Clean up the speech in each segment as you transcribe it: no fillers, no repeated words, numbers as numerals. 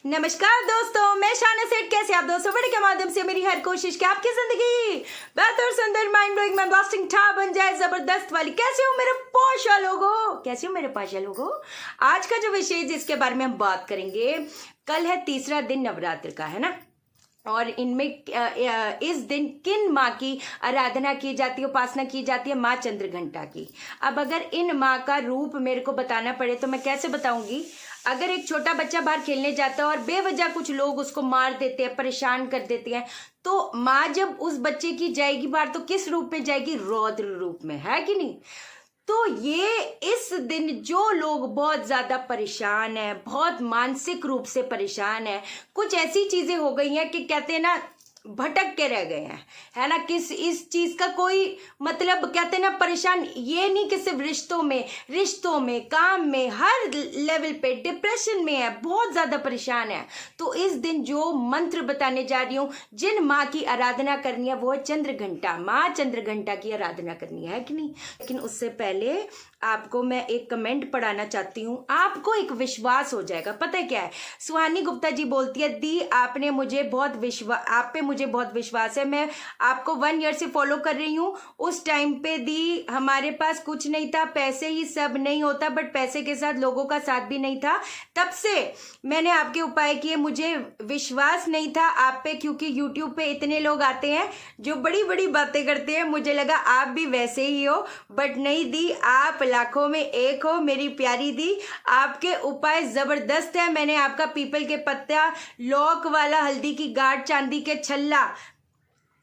नमस्कार दोस्तों, मैं शाना सेठ। कैसे आप दोस्तों? वीडियो के माध्यम से मेरी हर कोशिश कि आपकी जिंदगी बेहतर, सुंदर, माइंड ब्लोइंग, में ब्लास्टिंग था बन जाए, जबरदस्त वाली। कैसे हो मेरे पाशा लोगो? कैसे हो मेरे पाशा लोगो? आज का जो विषय जिसके बारे में हम बात करेंगे, कल है तीसरा दिन नवरात्र का, है ना। और इनमें इस दिन किन माँ की आराधना की जाती है, उपासना की जाती है? माँ चंद्रघंटा की। अब अगर इन माँ का रूप मेरे को बताना पड़े तो मैं कैसे बताऊंगी? अगर एक छोटा बच्चा बाहर खेलने जाता है और बेवजह कुछ लोग उसको मार देते हैं, परेशान कर देते हैं, तो माँ जब उस बच्चे की जाएगी बाहर तो किस रूप में जाएगी? रौद्र रूप में, है कि नहीं? तो ये इस दिन जो लोग बहुत ज्यादा परेशान है, बहुत मानसिक रूप से परेशान है, कुछ ऐसी चीजें हो गई हैं कि कहते हैं ना भटक के रह गए हैं, है ना। किस इस चीज का कोई मतलब, कहते हैं ना परेशान, ये नहीं कि सिर्फ रिश्तों में काम में, हर लेवल पे डिप्रेशन में है, बहुत ज्यादा परेशान है। तो इस दिन जो मंत्र बताने जा रही हूँ, जिन माँ की आराधना करनी है वो है चंद्रघंटा। माँ चंद्रघंटा की आराधना करनी है कि नहीं? लेकिन उससे पहले आपको मैं एक कमेंट पढ़ाना चाहती हूँ, आपको एक विश्वास हो जाएगा। पता है क्या है? सुहानी गुप्ता जी बोलती है, दी आपने मुझे बहुत विश्वास, आप पे मुझे बहुत विश्वास है। मैं आपको 1 ईयर से फॉलो कर रही हूँ। उस टाइम पे दी हमारे पास कुछ नहीं था, पैसे ही सब नहीं होता, बट पैसे के साथ लोगों का साथ भी नहीं था। तब से मैंने आपके उपाय किए, मुझे विश्वास नहीं था आप पे, क्योंकि यूट्यूब पे इतने लोग आते हैं जो बड़ी बड़ी बातें करते हैं, मुझे लगा आप भी वैसे ही हो, बट नहीं दी, आप लाखों में एक हो मेरी प्यारी दी। आपके उपाय जबरदस्त है। मैंने आपका पीपल के पत्ता, लौक वाला, हल्दी की गांठ, चांदी के छल्ला,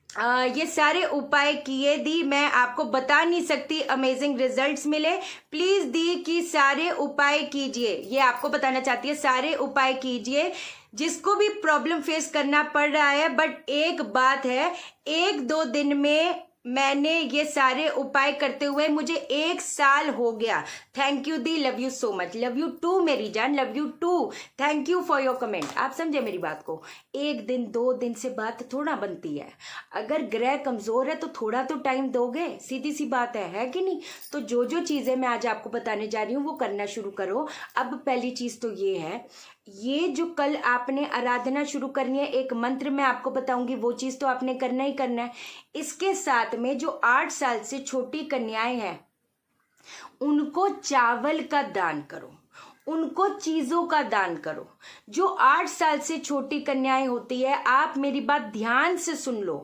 ये सारे उपाय किए दी। मैं आपको बता नहीं सकती, अमेजिंग रिजल्ट्स मिले। प्लीज दी कि सारे उपाय कीजिए, ये आपको बताना चाहती है। सारे उपाय कीजिए जिसको भी प्रॉब्लम फेस करना पड़ रहा है। बट एक बात है, 1-2 दिन में मैंने ये सारे उपाय करते हुए मुझे 1 साल हो गया। थैंक यू दी, love you so much. Love you too मेरी जान, love you too. Thank you for your comment. आप समझे मेरी बात को? 1 दिन 2 दिन से बात थोड़ा बनती है। अगर ग्रह कमजोर है तो थोड़ा तो टाइम दोगे, सीधी सी बात है कि नहीं? तो जो जो चीजें मैं आज आपको बताने जा रही हूँ वो करना शुरू करो। अब पहली चीज तो ये है, ये जो कल आपने आराधना शुरू करनी है, एक मंत्र मैं आपको बताऊंगी, वो चीज तो आपने करना ही करना है। इसके साथ में जो 8 साल से छोटी कन्याएं हैं उनको चावल का दान करो, उनको चीजों का दान करो। जो 8 साल से छोटी कन्याएं होती है, आप मेरी बात ध्यान से सुन लो,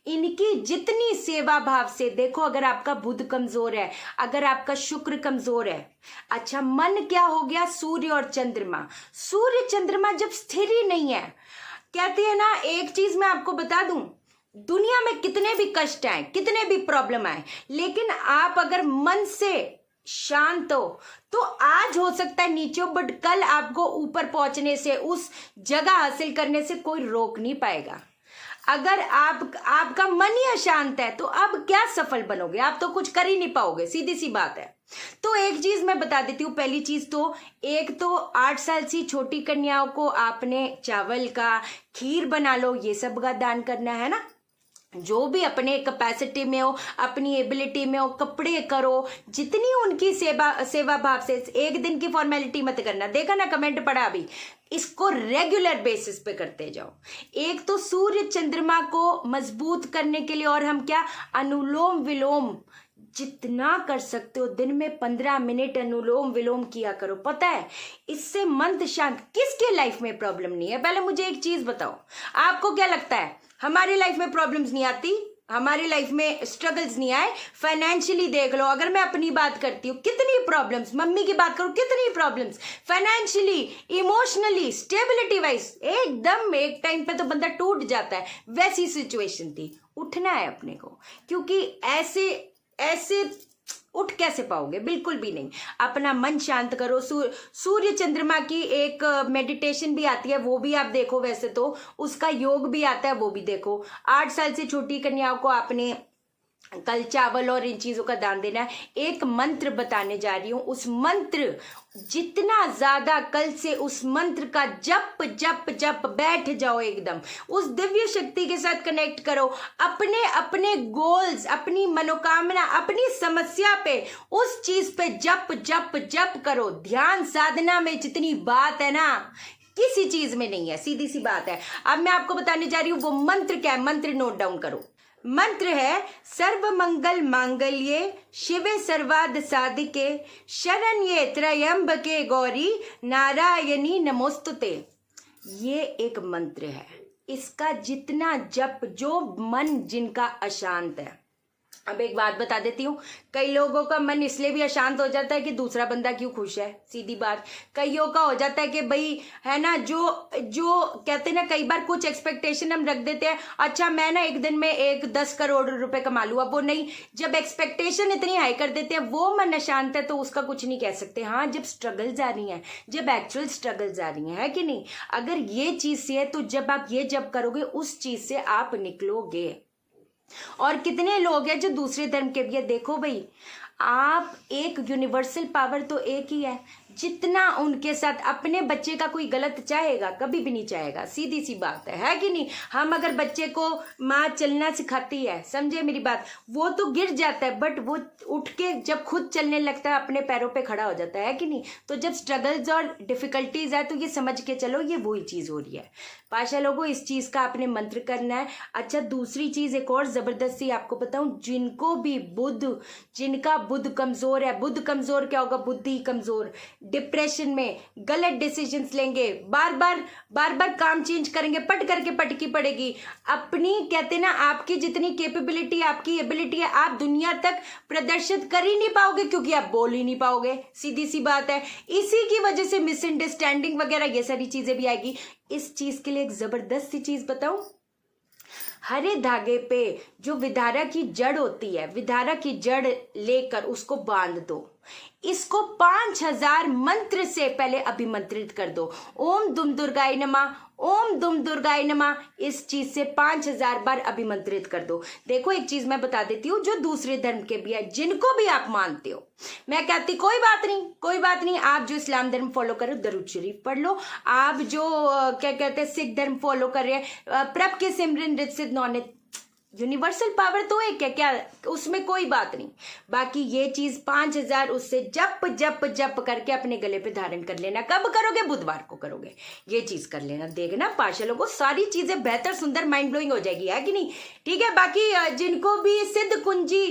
इनकी जितनी सेवा भाव से देखो। अगर आपका बुध कमजोर है, अगर आपका शुक्र कमजोर है, अच्छा मन क्या हो गया? सूर्य और चंद्रमा। सूर्य चंद्रमा जब स्थिर ही नहीं है, कहते हैं ना, एक चीज मैं आपको बता दूं, दुनिया में कितने भी कष्ट आए, कितने भी प्रॉब्लम आए, लेकिन आप अगर मन से शांत हो तो आज हो सकता है नीचे हो, बट कल आपको ऊपर पहुंचने से, उस जगह हासिल करने से कोई रोक नहीं पाएगा। अगर आपका मन ही अशांत है तो अब क्या सफल बनोगे? आप तो कुछ कर ही नहीं पाओगे, सीधी सी बात है। तो एक चीज मैं बता देती हूँ। पहली चीज तो, एक तो 8 साल से छोटी कन्याओं को आपने चावल का खीर बना लो, ये सब का दान करना है ना। जो भी अपने कैपेसिटी में हो, अपनी एबिलिटी में हो, कपड़े करो, जितनी उनकी सेवा भाव से। 1 दिन की फॉर्मेलिटी मत करना। देखा ना, कमेंट पढ़ा अभी। इसको रेगुलर बेसिस पे करते जाओ। एक तो सूर्य चंद्रमा को मजबूत करने के लिए, और हम क्या, अनुलोम विलोम जितना कर सकते हो, दिन में 15 मिनट अनुलोम विलोम किया करो। पता है, इससे मन शांत। किसके लाइफ में प्रॉब्लम नहीं है? पहले मुझे एक चीज बताओ, आपको क्या लगता है हमारी लाइफ में प्रॉब्लम्स नहीं आती? हमारी लाइफ में स्ट्रगल्स नहीं आए? फाइनेंशियली देख लो, अगर मैं अपनी बात करती हूँ, कितनी प्रॉब्लम्स, मम्मी की बात करूँ, कितनी problems, financially, emotionally, stability wise, एकदम एक टाइम पे तो बंदा टूट जाता है। वैसी सिचुएशन थी। उठना है अपने को, क्योंकि ऐसे उठ कैसे पाओगे? बिल्कुल भी नहीं। अपना मन शांत करो। सूर्य चंद्रमा की एक मेडिटेशन भी आती है, वो भी आप देखो। वैसे तो उसका योग भी आता है, वो भी देखो। 8 साल से छोटी कन्याओं को आपने कल चावल और इन चीजों का दान देना है। एक मंत्र बताने जा रही हूं, उस मंत्र जितना ज्यादा कल से उस मंत्र का जप जप जप बैठ जाओ, एकदम उस दिव्य शक्ति के साथ कनेक्ट करो। अपने अपने गोल्स, अपनी मनोकामना, अपनी समस्या पे, उस चीज पे जप जप जप करो। ध्यान साधना में जितनी बात है ना, किसी चीज में नहीं है, सीधी सी बात है। अब मैं आपको बताने जा रही हूँ वो मंत्र क्या है, मंत्र नोट डाउन करो। मंत्र है सर्व मंगल मांगल्ये शिवे सर्वाद साधिके शरण्ये त्र्यंबके गौरी नारायणी नमोस्तुते। ये एक मंत्र है, इसका जितना जप, जो मन जिनका अशांत है। अब एक बात बता देती हूँ, कई लोगों का मन इसलिए भी अशांत हो जाता है कि दूसरा बंदा क्यों खुश है, सीधी बात। कईयों का हो जाता है कि भाई है ना, जो कहते हैं ना, कई बार कुछ एक्सपेक्टेशन हम रख देते हैं, अच्छा मैं ना एक दिन में 10 करोड़ रुपए कमा लूँ, अब वो नहीं। जब एक्सपेक्टेशन इतनी हाई कर देते हैं, वो मन अशांत है तो उसका कुछ नहीं कह सकते। हाँ, जब स्ट्रगल आ रही है, जब एक्चुअल स्ट्रगल आ रही है कि नहीं, अगर ये चीज से है तो जब आप ये जब करोगे उस चीज से आप निकलोगे। और कितने लोग हैं जो दूसरे धर्म के भी है, देखो भाई, आप एक यूनिवर्सल पावर तो एक ही है। जितना उनके साथ अपने बच्चे का कोई गलत चाहेगा, कभी भी नहीं चाहेगा, सीधी सी बात है कि नहीं। हम अगर बच्चे को माँ चलना सिखाती है, समझे मेरी बात, वो तो गिर जाता है बट वो उठ के जब खुद चलने लगता है अपने पैरों पे खड़ा हो जाता है कि नहीं। तो जब स्ट्रगल्स और डिफिकल्टीज है तो ये समझ के चलो ये वही चीज हो रही है। पाशा लोगों, इस चीज का आपने मंत्र करना है। अच्छा, दूसरी चीज एक और जबरदस्ती आपको बताऊं, जिनको भी जिनका बुध कमजोर है, बुध कमजोर क्या होगा, बुद्धि कमजोर, डिप्रेशन में, गलत डिसीजंस लेंगे, बार बार काम चेंज करेंगे, पट करके पटकी पड़ेगी अपनी, कहते ना, आपकी जितनी कैपेबिलिटी, आपकी एबिलिटी है, आप दुनिया तक प्रदर्शित कर ही नहीं पाओगे क्योंकि आप बोल ही नहीं पाओगे, सीधी सी बात है। इसी की वजह से मिसअंडरस्टैंडिंग वगैरह ये सारी चीजें भी आएगी। इस चीज के लिए एक जबरदस्त सी चीज बताऊं, हरे धागे पे जो विधारा की जड़ होती है, विधारा की जड़ लेकर उसको बांध दो। इसको 5000 मंत्र से पहले अभिमंत्रित कर दो। ओम दुम दुर्गाय नमः, ओम दुम दुर्गाय नमः, इस चीज से 5000 बार अभिमंत्रित कर दो। देखो एक चीज मैं बता देती हूँ, जो दूसरे धर्म के भी है, जिनको भी आप मानते हो, मैं कहती कोई बात नहीं, आप जो इस्लाम धर्म फॉलो करो दरूद शरीफ पढ़ लो। आप जो क्या कहते हैं सिख धर्म फॉलो कर रहे हैं, प्रभ के सिमरन रित सिद्ध नौने, यूनिवर्सल पावर तो एक है, क्या उसमें कोई बात नहीं। बाकी ये चीज 5000 उससे जप करके अपने गले पे धारण कर लेना। कब करोगे? बुधवार को करोगे, ये चीज कर लेना। देखना पाशा लोगों, सारी चीजें बेहतर, सुंदर, माइंड ब्लोइंग हो जाएगी, है कि नहीं? ठीक है। बाकी जिनको भी सिद्ध कुंजी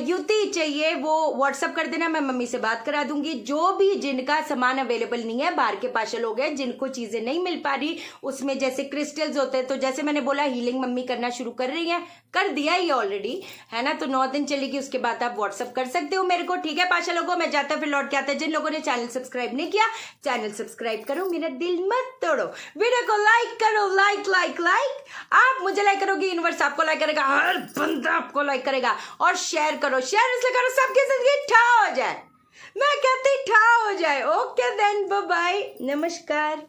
युति चाहिए वो व्हाट्सअप कर देना, मैं मम्मी से बात करा दूंगी। जो भी जिनका सामान अवेलेबल नहीं है, बाहर के पाशा लोग हैं जिनको चीजें नहीं मिल पा रही, उसमें जैसे क्रिस्टल्स होते हैं, तो जैसे मैंने बोला हीलिंग मम्मी करना शुरू कर रही है, कर दिया ये ऑलरेडी, है ना। तो 9 दिन चलेगी, उसके बाद आप व्हाट्सअप कर सकते हो मेरे को, ठीक है पाशा लोगों। मैं जाता फिर लौट के आता है। जिन लोगों ने चैनल सब्सक्राइब नहीं किया, चैनल सब्सक्राइब करो, मेरा दिल मत तोड़ो, वीडियो को लाइक करो, लाइक। आप मुझे लाइक करोगे, यूनिवर्स आपको लाइक करेगा, हर बंदा आपको लाइक करेगा। और शेयर करो, शेयर इसलिए करो सबकी जिंदगी ठा हो जाए, मैं कहती ठा हो जाए। ओके देन, बाय बाय, नमस्कार।